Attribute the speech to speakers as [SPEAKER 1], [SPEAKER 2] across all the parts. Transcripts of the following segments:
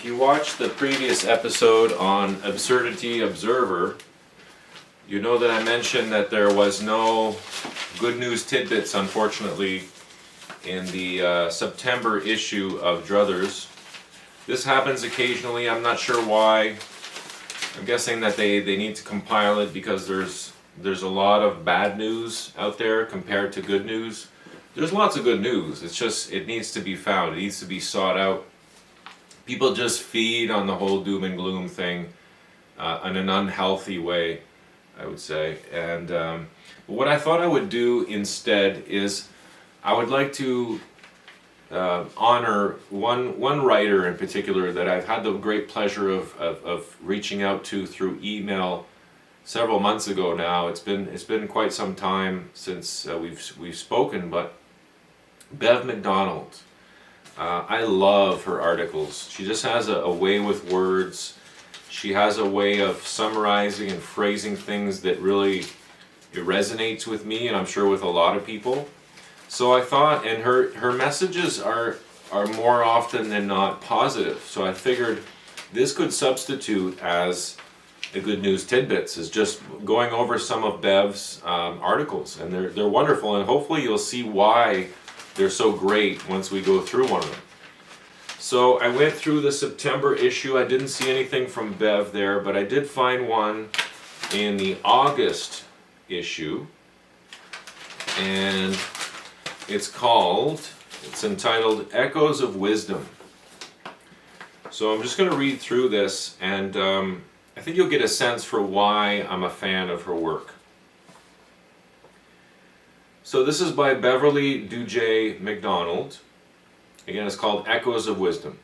[SPEAKER 1] you watched the previous episode on Absurdity Observer, you know that I mentioned that there was no good news tidbits, unfortunately, in the September issue of Druthers. This happens occasionally. I'm not sure why. I'm guessing that they need to compile it because there's a lot of bad news out there compared to good news. There's lots of good news. It's just, it needs to be found. It needs to be sought out. People just feed on the whole doom and gloom thing in an unhealthy way, I would say. And what I thought I would do instead is I would like to honor one writer in particular that I've had the great pleasure of reaching out to through email several months ago now. It's been quite some time since we've spoken, but Bev McDonald. I love her articles. She just has a way with words. She has a way of summarizing and phrasing things that really it resonates with me, and I'm sure with a lot of people. So I thought, and her messages are more often than not positive. So I figured this could substitute as a good news tidbits, is just going over some of Bev's articles, and they're wonderful, and hopefully you'll see why they're so great once we go through one of them. So I went through the September issue. I didn't see anything from Bev there, but I did find one in the August issue, and it's entitled Echoes of Wisdom. So I'm just going to read through this, and I think you'll get a sense for why I'm a fan of her work. So this is by Beverley Dujay-Macdonald. Again, it's called Echoes of Wisdom.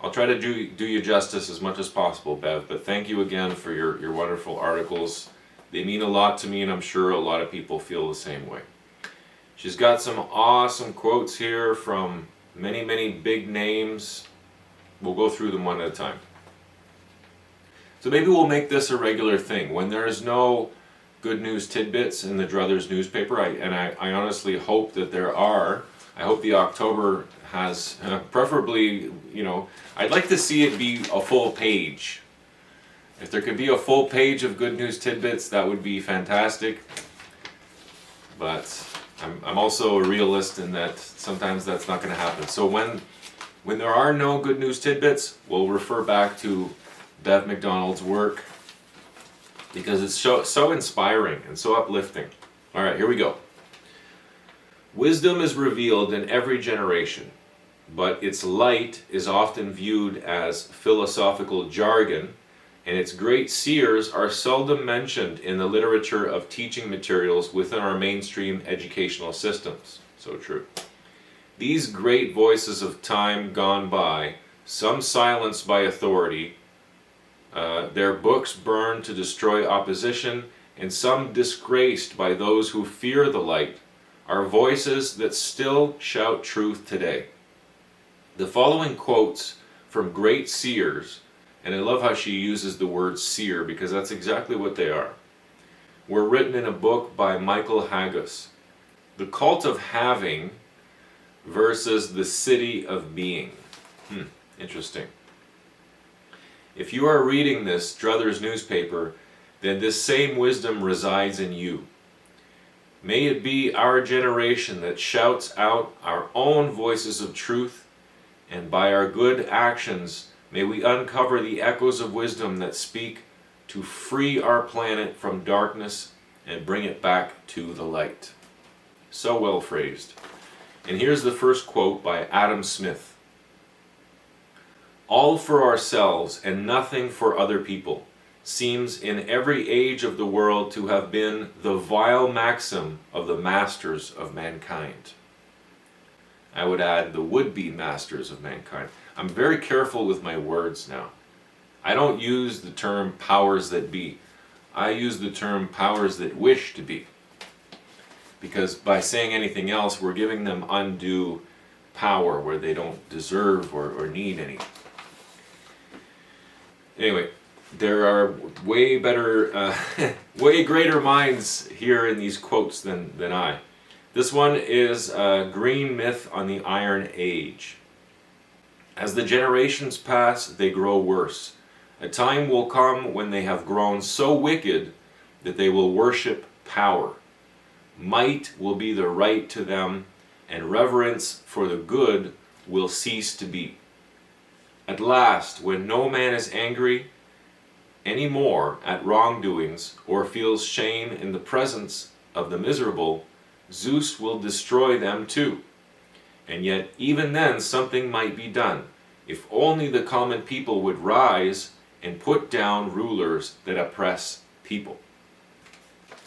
[SPEAKER 1] I'll try to do you justice as much as possible, Bev, but thank you again for your wonderful articles. They mean a lot to me, and I'm sure a lot of people feel the same way. She's got some awesome quotes here from many, many big names. We'll go through them one at a time. So maybe we'll make this a regular thing. When there is no good news tidbits in the Druthers newspaper, I honestly hope that there are. I hope the October has, preferably, I'd like to see it be a full page. If there could be a full page of good news tidbits, that would be fantastic. But I'm also a realist in that sometimes that's not going to happen. So when there are no good news tidbits, we'll refer back to Bev McDonald's work because it's so inspiring and so uplifting. All right, here we go. Wisdom is revealed in every generation, but its light is often viewed as philosophical jargon, and its great seers are seldom mentioned in the literature of teaching materials within our mainstream educational systems. So true. These great voices of time gone by, some silenced by authority, their books burned to destroy opposition, and some disgraced by those who fear the light, are voices that still shout truth today. The following quotes from great seers, and I love how she uses the word seer because that's exactly what they are, were written in a book by Michael Haggis, The Cult of Having versus the City of Being. Interesting. If you are reading this Druthers newspaper, then this same wisdom resides in you. May it be our generation that shouts out our own voices of truth, and by our good actions may we uncover the echoes of wisdom that speak to free our planet from darkness and bring it back to the light. So well phrased. And here's the first quote by Adam Smith. All for ourselves and nothing for other people seems in every age of the world to have been the vile maxim of the masters of mankind. I would add the would-be masters of mankind. I'm very careful with my words now. I don't use the term powers that be. I use the term powers that wish to be. Because by saying anything else, we're giving them undue power where they don't deserve or need any. Anyway, there are way better, way greater minds here in these quotes than I. This one is Green Myth on the Iron Age. As the generations pass, they grow worse. A time will come when they have grown so wicked that they will worship power. Might will be the right to them, and reverence for the good will cease to be. At last, when no man is angry any more at wrongdoings, or feels shame in the presence of the miserable, Zeus will destroy them too. And yet, even then, something might be done, if only the common people would rise and put down rulers that oppress people.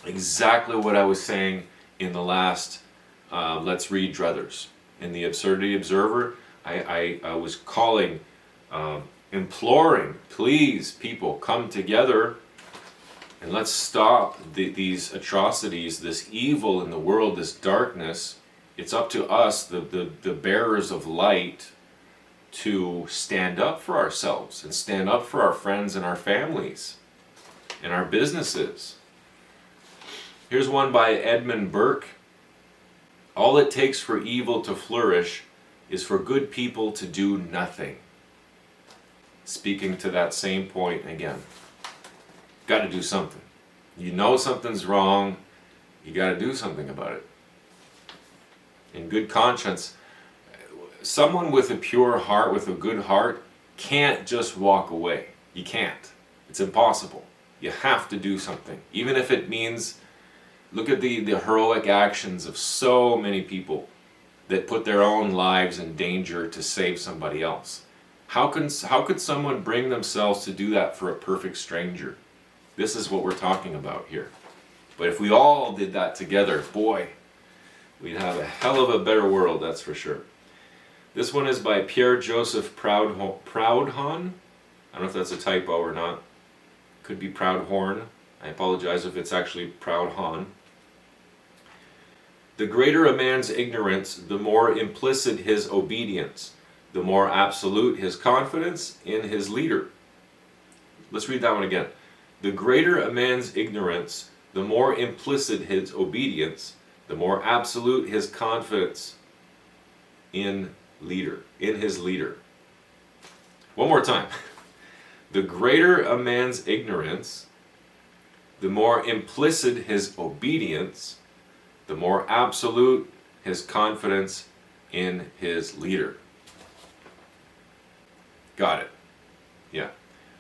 [SPEAKER 1] Exactly what I was saying in the last Let's Read Druthers. In the Absurdity Observer, I was calling, imploring, please, people, come together and let's stop these atrocities, this evil in the world, this darkness. It's up to us, the bearers of light, to stand up for ourselves and stand up for our friends and our families and our businesses. Here's one by Edmund Burke. All it takes for evil to flourish is for good people to do nothing. Speaking to that same point again. Got to do something. You know something's wrong, you got to do something about it. In good conscience, someone with a pure heart, with a good heart, can't just walk away. You can't. It's impossible. You have to do something. Even if it means, look at the heroic actions of so many people that put their own lives in danger to save somebody else. How could someone bring themselves to do that for a perfect stranger? This is what we're talking about here. But if we all did that together, boy, we'd have a hell of a better world, that's for sure. This one is by Pierre-Joseph Proudhon. I don't know if that's a typo or not. Could be Proudhorn. I apologize if it's actually Proudhon. The greater a man's ignorance, the more implicit his obedience, the more absolute his confidence in his leader. Let's read that one again. The greater a man's ignorance, the more implicit his obedience, the more absolute his confidence in his leader. One more time. The greater a man's ignorance, the more implicit his obedience, the more absolute his confidence in his leader. Got it. Yeah.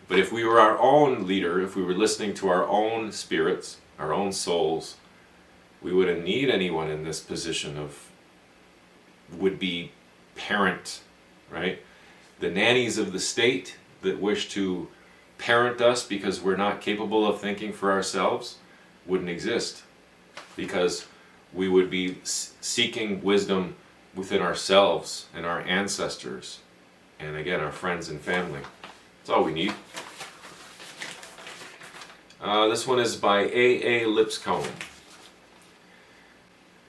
[SPEAKER 1] But if we were our own leader, if we were listening to our own spirits, our own souls, we wouldn't need anyone in this position of would-be parent, right? The nannies of the state that wish to parent us because we're not capable of thinking for ourselves wouldn't exist, because we would be seeking wisdom within ourselves and our ancestors, and again, our friends and family. That's all we need. This one is by A.A. Lipscomb.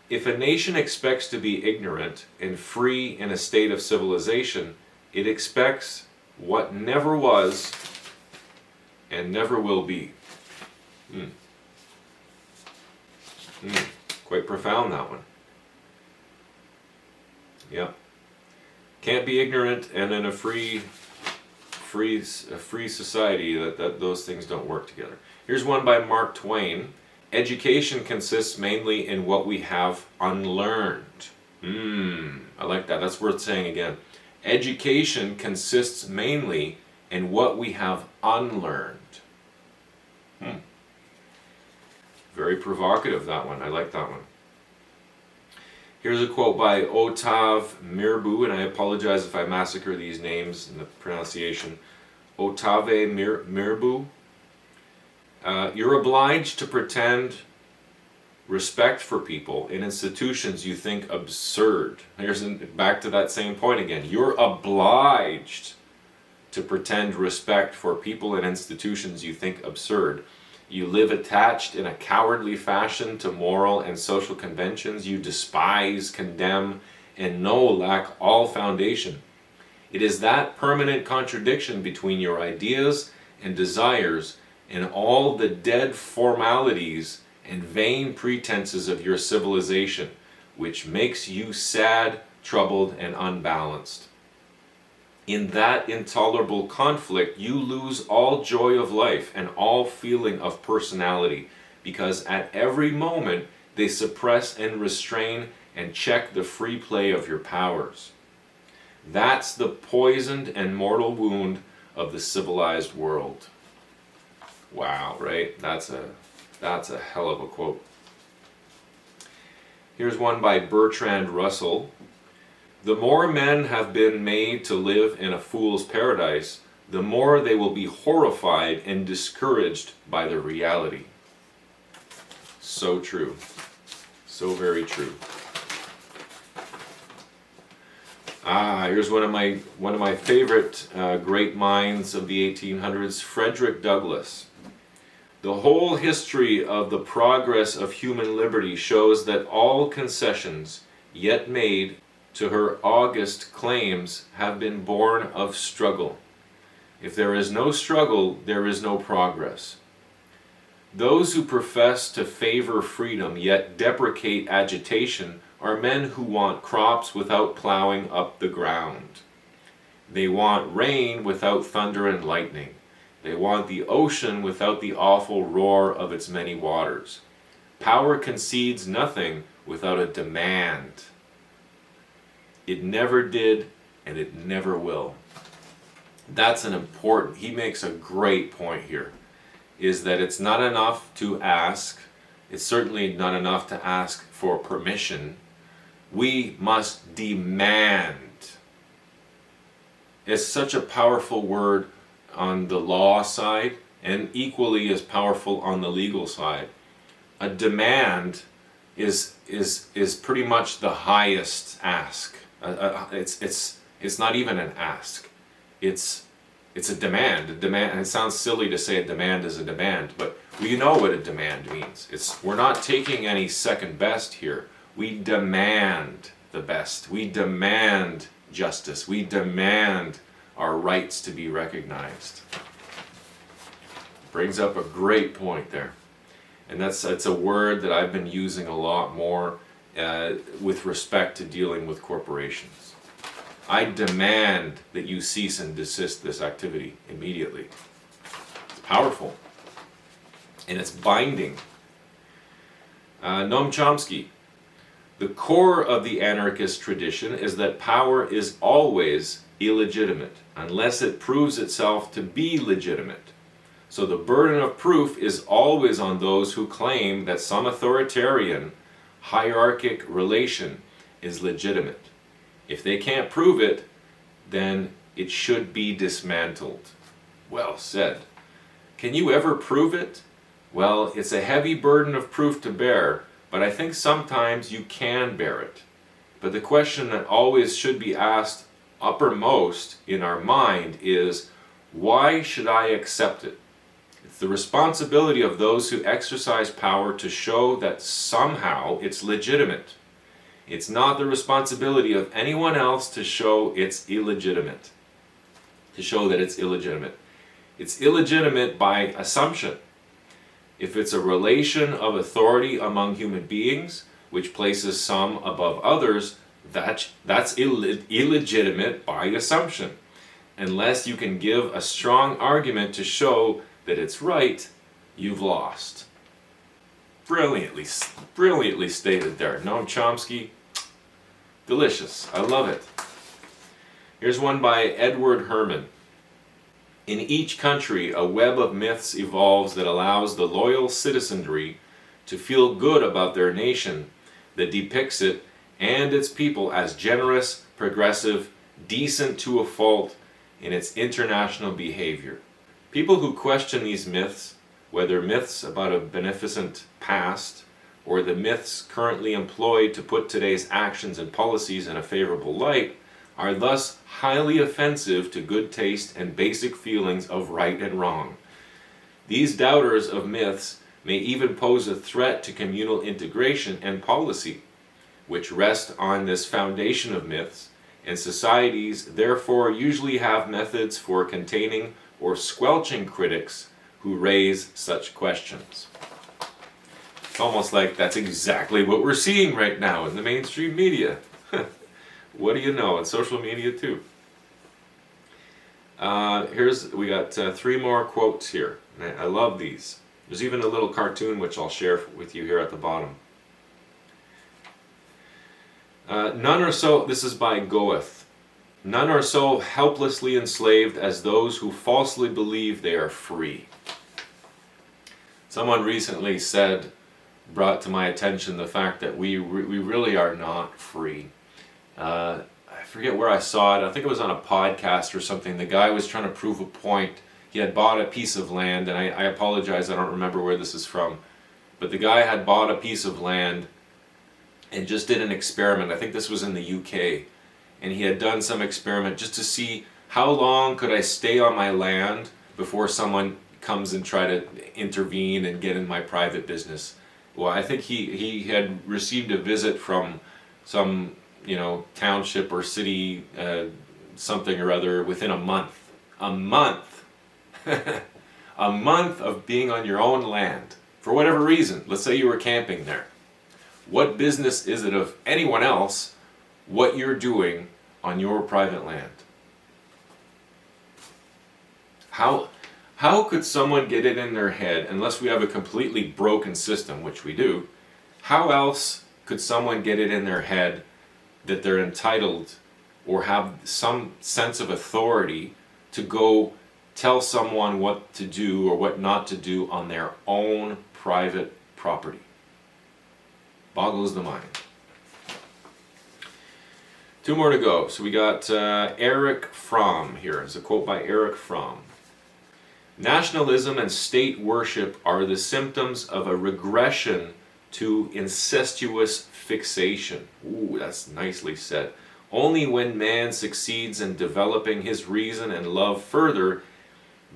[SPEAKER 1] If a nation expects to be ignorant and free in a state of civilization, it expects what never was and never will be. Quite profound, that one. Yeah. Can't be ignorant and in a free society, that those things don't work together. Here's one by Mark Twain. Education consists mainly in what we have unlearned. I like that. That's worth saying again. Education consists mainly in what we have unlearned. Very provocative, that one. I like that one. Here's a quote by Octave Mirbeau, and I apologize if I massacre these names in the pronunciation. Octave Mirbeau. You're obliged to pretend respect for people in institutions you think absurd. Here's back to that same point again. You're obliged to pretend respect for people and institutions you think absurd. You live attached in a cowardly fashion to moral and social conventions you despise, condemn, and know lack all foundation. It is that permanent contradiction between your ideas and desires and all the dead formalities and vain pretenses of your civilization which makes you sad, troubled, and unbalanced. In that intolerable conflict, you lose all joy of life and all feeling of personality, because at every moment they suppress and restrain and check the free play of your powers. That's the poisoned and mortal wound of the civilized world. Wow, right? That's a hell of a quote. Here's one by Bertrand Russell. The more men have been made to live in a fool's paradise, the more they will be horrified and discouraged by the reality. So true. So very true. Here's one of my favorite great minds of the 1800s, Frederick Douglass. The whole history of the progress of human liberty shows that all concessions yet made to her august claims have been born of struggle. If there is no struggle, there is no progress. Those who profess to favor freedom yet deprecate agitation are men who want crops without plowing up the ground. They want rain without thunder and lightning. They want the ocean without the awful roar of its many waters. Power concedes nothing without a demand. It never did, and it never will. That's an important, he makes a great point here, is that it's not enough to ask, it's certainly not enough to ask for permission. We must demand. It's such a powerful word on the law side, and equally as powerful on the legal side. A demand is pretty much the highest ask. It's not even an ask. It's a demand. A demand. And it sounds silly to say a demand is a demand, but we know what a demand means. We're not taking any second best here. We demand the best. We demand justice. We demand our rights to be recognized. Brings up a great point there. And that's a word that I've been using a lot more with respect to dealing with corporations. I demand that you cease and desist this activity immediately. It's powerful. And it's binding. Noam Chomsky. The core of the anarchist tradition is that power is always illegitimate unless it proves itself to be legitimate. So the burden of proof is always on those who claim that some authoritarian, hierarchic relation is legitimate. If they can't prove it, then it should be dismantled. Well said. Can you ever prove it? Well, it's a heavy burden of proof to bear, but I think sometimes you can bear it. But the question that always should be asked uppermost in our mind is, why should I accept it? It's the responsibility of those who exercise power to show that somehow it's legitimate. It's not the responsibility of anyone else to show it's illegitimate. To show that it's illegitimate. It's illegitimate by assumption. If it's a relation of authority among human beings, which places some above others, that's illegitimate by assumption. Unless you can give a strong argument to show that it's right, you've lost. Brilliantly stated there. Noam Chomsky, delicious. I love it. Here's one by Edward Herman. In each country, a web of myths evolves that allows the loyal citizenry to feel good about their nation, that depicts it and its people as generous, progressive, decent to a fault in its international behavior. People who question these myths, whether myths about a beneficent past or the myths currently employed to put today's actions and policies in a favorable light, are thus highly offensive to good taste and basic feelings of right and wrong. These doubters of myths may even pose a threat to communal integration and policy, which rest on this foundation of myths, and societies therefore usually have methods for containing or squelching critics who raise such questions. It's almost like that's exactly what we're seeing right now in the mainstream media. What do you know? In social media too. We got 3 more quotes here. I love these. There's even a little cartoon which I'll share with you here at the bottom. None are so, this is by Goeth, none are so helplessly enslaved as those who falsely believe they are free. Someone recently brought to my attention the fact that we really are not free. I forget where I saw it. I think it was on a podcast or something. The guy was trying to prove a point. He had bought a piece of land, and I apologize, I don't remember where this is from. But the guy had bought a piece of land and just did an experiment. I think this was in the UK. And he had done some experiment just to see how long could I stay on my land before someone comes and try to intervene and get in my private business. Well, I think he had received a visit from some, township or city, something or other within a month. A month! A month of being on your own land. For whatever reason. Let's say you were camping there. What business is it of anyone else what you're doing on your private land? How could someone get it in their head, unless we have a completely broken system, which we do, how else could someone get it in their head that they're entitled or have some sense of authority to go tell someone what to do or what not to do on their own private property? Boggles the mind. 2 more to go. So we got Eric Fromm here. It's a quote by Eric Fromm. Nationalism and state worship are the symptoms of a regression to incestuous fixation. Ooh, that's nicely said. Only when man succeeds in developing his reason and love further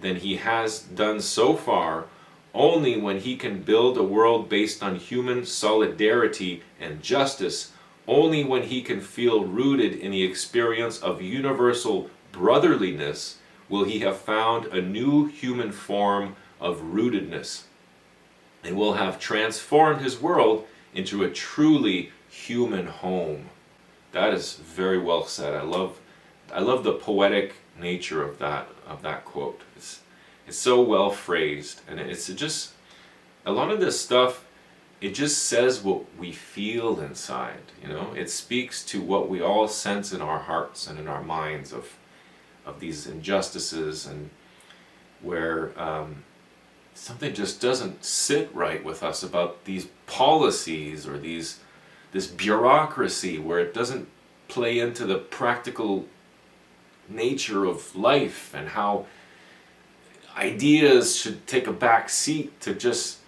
[SPEAKER 1] than he has done so far, only when he can build a world based on human solidarity and justice, only when he can feel rooted in the experience of universal brotherliness, will he have found a new human form of rootedness, and will have transformed his world into a truly human home. That is very well said. I love the poetic nature of that quote. It's so well phrased, and it's just a lot of this stuff. It just says what we feel inside. It speaks to what we all sense in our hearts and in our minds of these injustices, and where something just doesn't sit right with us about these policies or this bureaucracy, where it doesn't play into the practical nature of life and how ideas should take a back seat to just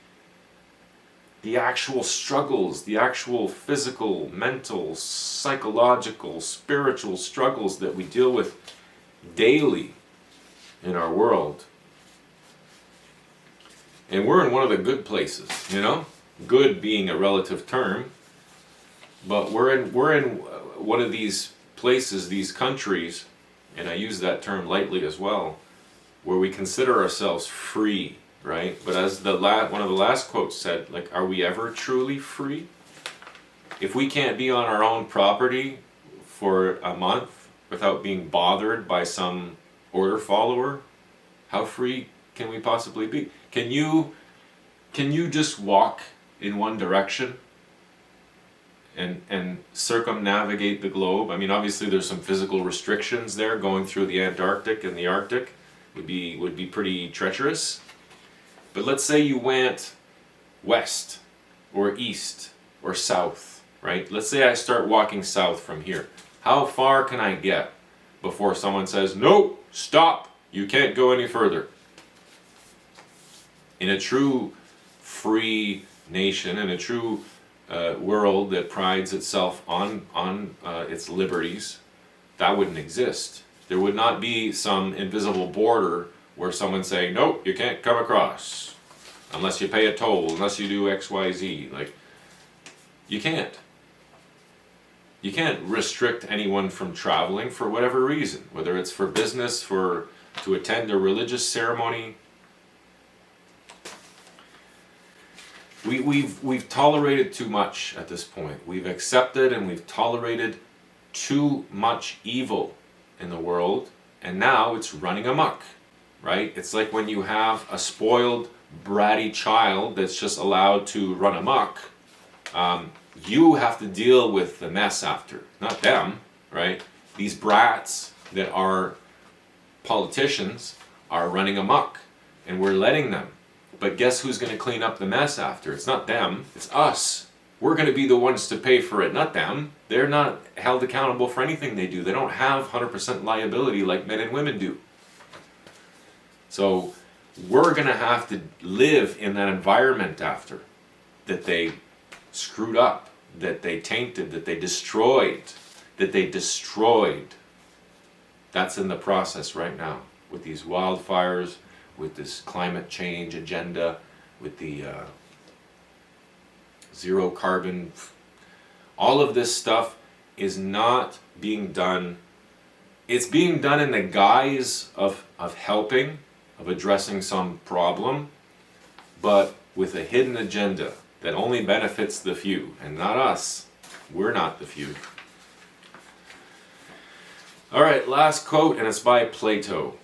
[SPEAKER 1] the actual struggles, the actual physical, mental, psychological, spiritual struggles that we deal with daily in our world. And we're in one of the good places, good being a relative term, but we're in one of these places, these countries, and I use that term lightly as well, where we consider ourselves free, right? But as one of the last quotes said, are we ever truly free? If we can't be on our own property for a month without being bothered by some order follower, how free can we possibly be? Can you just walk in one direction and circumnavigate the globe? I mean, obviously there's some physical restrictions there. Going through the Antarctic and the Arctic would be pretty treacherous. But let's say you went west or east or south, right? Let's say I start walking south from here. How far can I get before someone says, "Nope, stop, you can't go any further"? In a true free nation, in a true world that prides itself on its liberties, that wouldn't exist. There would not be some invisible border where someone's saying, "Nope, you can't come across unless you pay a toll, unless you do X, Y, Z." You can't. You can't restrict anyone from traveling for whatever reason, whether it's for business, to attend a religious ceremony. We've tolerated too much at this point. We've accepted and we've tolerated too much evil in the world and now it's running amok, right? It's like when you have a spoiled, bratty child that's just allowed to run amok. You have to deal with the mess after, not them, right? These brats that are politicians are running amok, and we're letting them. But guess who's going to clean up the mess after? It's not them, it's us. We're going to be the ones to pay for it, not them. They're not held accountable for anything they do. They don't have 100% liability like men and women do. So we're going to have to live in that environment after, that they screwed up, that they tainted, that they destroyed, That's in the process right now with these wildfires, with this climate change agenda, with the zero carbon. All of this stuff is not being done. It's being done in the guise of helping, of addressing some problem, but with a hidden agenda that only benefits the few and not us. We're not the few. All right, last quote, and it's by Plato.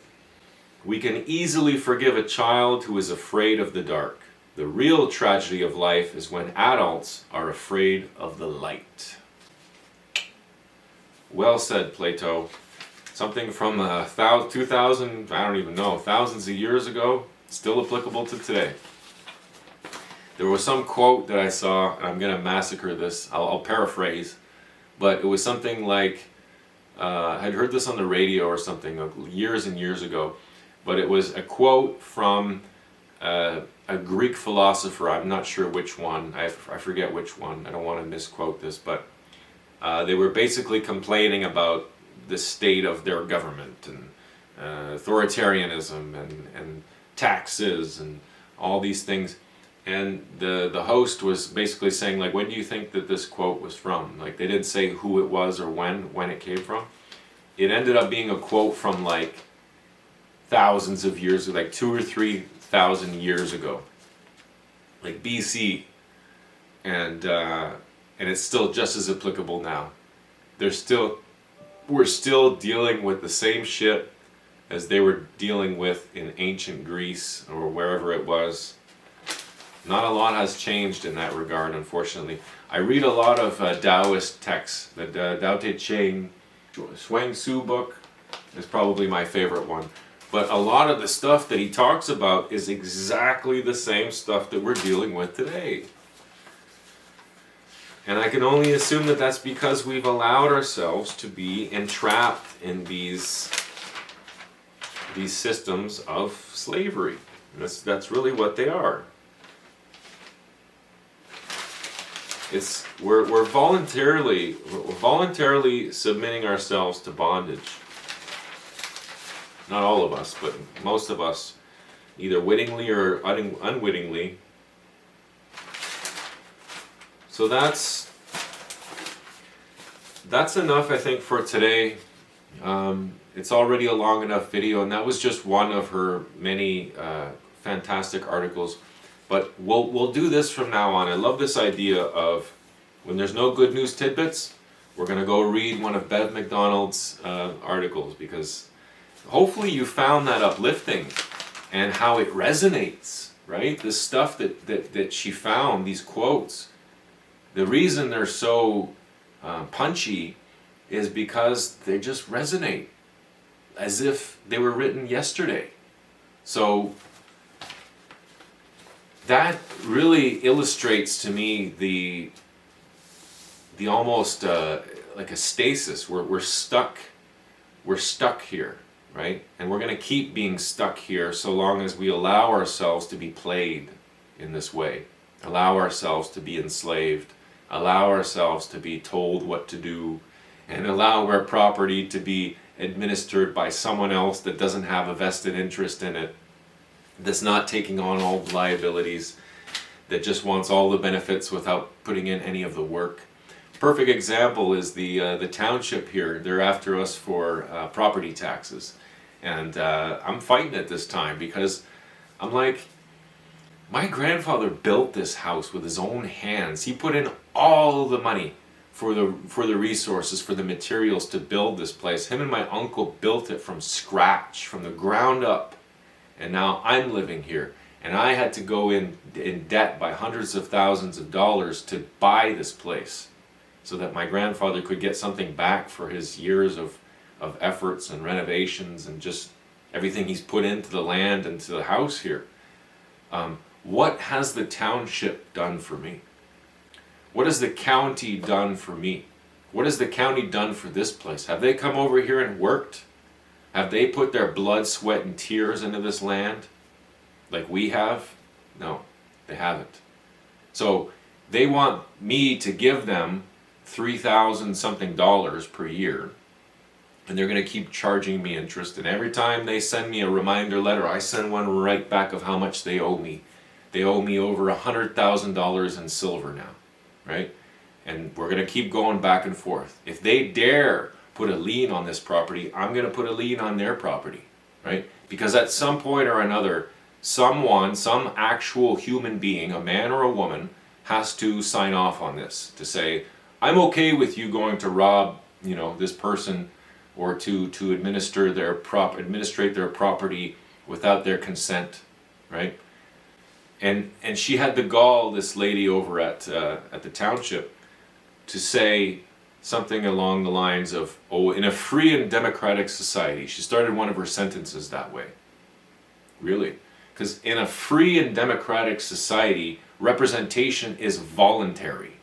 [SPEAKER 1] We can easily forgive a child who is afraid of the dark. The real tragedy of life is when adults are afraid of the light. Well said, Plato. Something from 2000, I don't even know, thousands of years ago, still applicable to today. There was some quote that I saw, and I'm going to massacre this, I'll paraphrase, but it was something like, I'd heard this on the radio or something years and years ago, but it was a quote from a Greek philosopher. I'm not sure which one, I forget which one, I don't want to misquote this, but they were basically complaining about the state of their government and authoritarianism and taxes and all these things. And the host was basically saying, like, when do you think that this quote was from? Like, they didn't say who it was or when it came from. It ended up being a quote from like thousands of years, like 2,000 or 3,000 years ago, like BC, and it's still just as applicable now. We're still dealing with the same shit as they were dealing with in ancient Greece or wherever it was. Not a lot has changed in that regard, unfortunately. I read a lot of Taoist texts. The Tao Te Ching, Shuang Tzu book is probably my favorite one. But a lot of the stuff that he talks about is exactly the same stuff that we're dealing with today. And I can only assume that that's because we've allowed ourselves to be entrapped in these systems of slavery. That's really what they are. We're voluntarily submitting ourselves to bondage. Not all of us, but most of us, either wittingly or unwittingly. So that's enough, I think, for today. It's already a long enough video, and that was just one of her many fantastic articles. But we'll do this from now on. I love this idea of when there's no good news tidbits, we're going to go read one of Bev McDonald's articles, because hopefully you found that uplifting and how it resonates, right? The stuff that she found, these quotes, the reason they're so punchy is because they just resonate as if they were written yesterday. So that really illustrates to me the almost like a stasis. We're stuck here, right? And we're going to keep being stuck here so long as we allow ourselves to be played in this way, allow ourselves to be enslaved, allow ourselves to be told what to do, and allow our property to be administered by someone else that doesn't have a vested interest in it, that's not taking on all the liabilities, that just wants all the benefits without putting in any of the work. Perfect example is the township here. They're after us for property taxes. And I'm fighting it this time because I'm like, my grandfather built this house with his own hands. He put in all the money. for the resources, for the materials to build this place. Him and my uncle built it from scratch, from the ground up. And now I'm living here. And I had to go in debt by hundreds of thousands of dollars to buy this place, so that my grandfather could get something back for his years of efforts and renovations and just everything he's put into the land and to the house here. What has the township done for me? What has the county done for me? What has the county done for this place? Have they come over here and worked? Have they put their blood, sweat, and tears into this land like we have? No, they haven't. So they want me to give them $3,000 something per year, and they're going to keep charging me interest. And every time they send me a reminder letter, I send one right back of how much they owe me. They owe me over $100,000 in silver now, right? And we're going to keep going back and forth. If they dare put a lien on this property, I'm going to put a lien on their property, right? Because at some point or another, someone, some actual human being, a man or a woman, has to sign off on this to say, I'm okay with you going to rob, this person, or to administrate their property without their consent, right? And she had the gall, this lady over at the township, to say something along the lines of, in a free and democratic society. She started one of her sentences that way. Really? Because in a free and democratic society, representation is voluntary.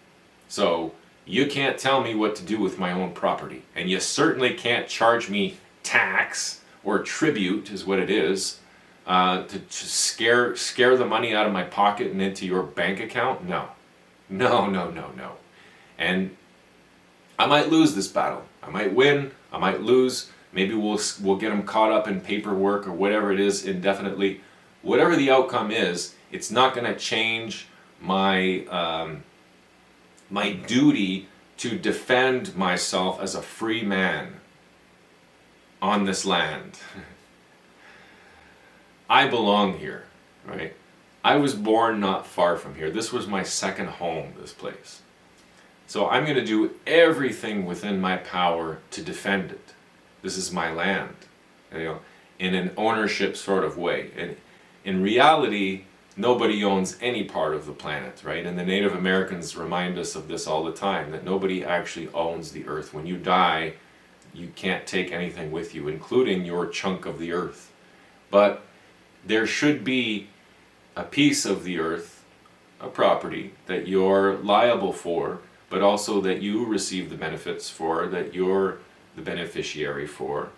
[SPEAKER 1] So you can't tell me what to do with my own property. And you certainly can't charge me tax, or tribute is what it is, to scare the money out of my pocket and into your bank account. No. And I might lose this battle. I might win, I might lose. Maybe we'll get them caught up in paperwork or whatever it is indefinitely. Whatever the outcome is, it's not going to change my my duty to defend myself as a free man on this land. I belong here, right? I was born not far from here. This was my second home, this place. So I'm going to do everything within my power to defend it. This is my land, in an ownership sort of way. And in reality, nobody owns any part of the planet, right? And the Native Americans remind us of this all the time, that nobody actually owns the earth. When you die, you can't take anything with you, including your chunk of the earth. But there should be a piece of the earth, a property, that you're liable for, but also that you receive the benefits for, that you're the beneficiary for.